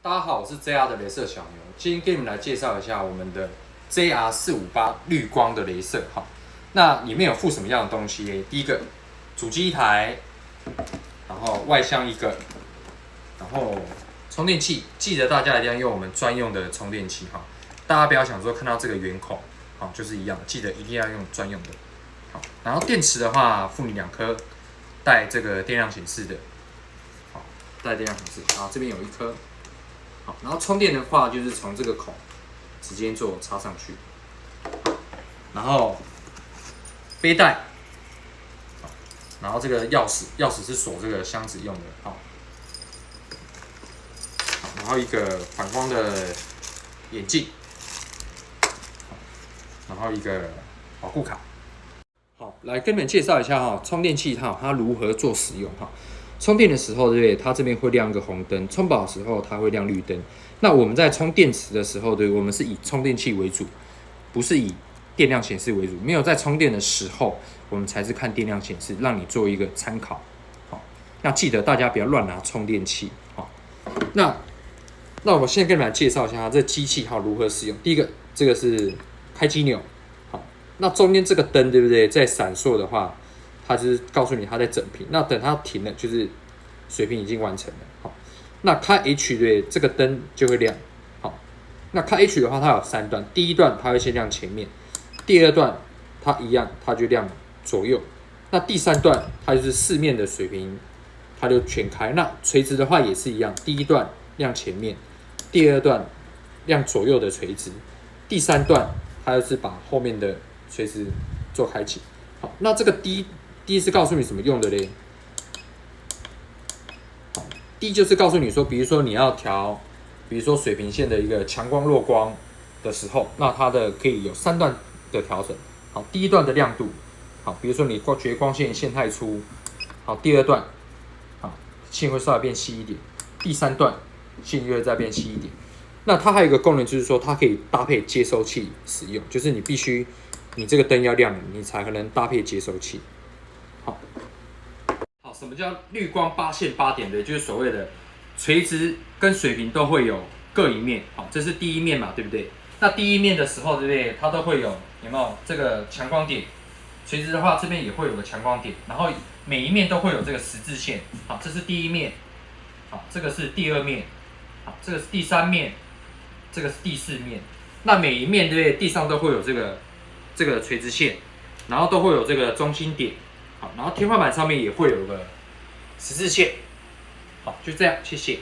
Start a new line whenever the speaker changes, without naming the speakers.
大家好，我是 JR 的雷射小牛，今天给你们来介绍一下我们的 JR458绿光的雷射哈。那里面有附什么样的东西呢？第一个，主机一台，然后外箱一个，然后充电器，记得大家一定要用我们专用的充电器哈。大家不要想说看到这个圆孔，好就是一样，记得一定要用专用的。好，然后电池的话，附你2颗，带这个电量显示的，好，带电量显示，好，这边有1颗。好，然后充电的话，就是从这个孔直接做插上去，然后背带，然后这个钥匙是锁这个箱子用的，好，然后一个反光的眼镜，然后一个保护卡。好，来跟你们介绍一下哈，充电器它如何做使用哈。充电的时候，对不对？它这边会亮一个红灯，充饱的时候它会亮绿灯。那我们在充电池的时候，对，我们是以充电器为主，不是以电量显示为主。没有在充电的时候，我们才是看电量显示，让你做一个参考。好，那记得大家不要乱拿充电器。好，那我现在跟你们来介绍一下这机器如何使用。第一个，这个是开机钮。好，那中间这个灯，对不对？在闪烁的话，它就是告诉你它在整屏，那等它停了，就是水平已经完成了。好，那开 H 的这个灯就会亮。好，那开 H 的话，它有3段，第一段它会先亮前面，第二段它一样，它就亮左右。那第3段它就是4面的水平，它就全开。那垂直的话也是一样，第一段亮前面，第二段亮左右的垂直，第3段它就是把后面的垂直做开启。好，那这个D 是告诉你什么用的嘞？好， D 就是告诉你说，比如说你要调，比如说水平线的一个强光弱光的时候，那它的可以有3段的调整。好，第一段的亮度，好，比如说你觉得光线太粗，好，第2段，好，线会稍微变细一点，第3段线就会再变细一点。那它还有一个功能就是说，它可以搭配接收器使用，就是你必须你这个灯要亮，你才可能搭配接收器。好，什么叫绿光8线8点的？就是所谓的垂直跟水平都会有各一面。好，这是第一面嘛，对不对？那第一面的时候，对不对？它都会有没有这个强光点？垂直的话，这边也会有个强光点，然后每一面都会有这个十字线。好，这是第一面。好，这个是第2面。好，这个是第3面。这个是第4面。那每一面，对不对？地上都会有这个垂直线，然后都会有这个中心点。好，然后天花板上面也会有个十字线。好，就这样，谢谢。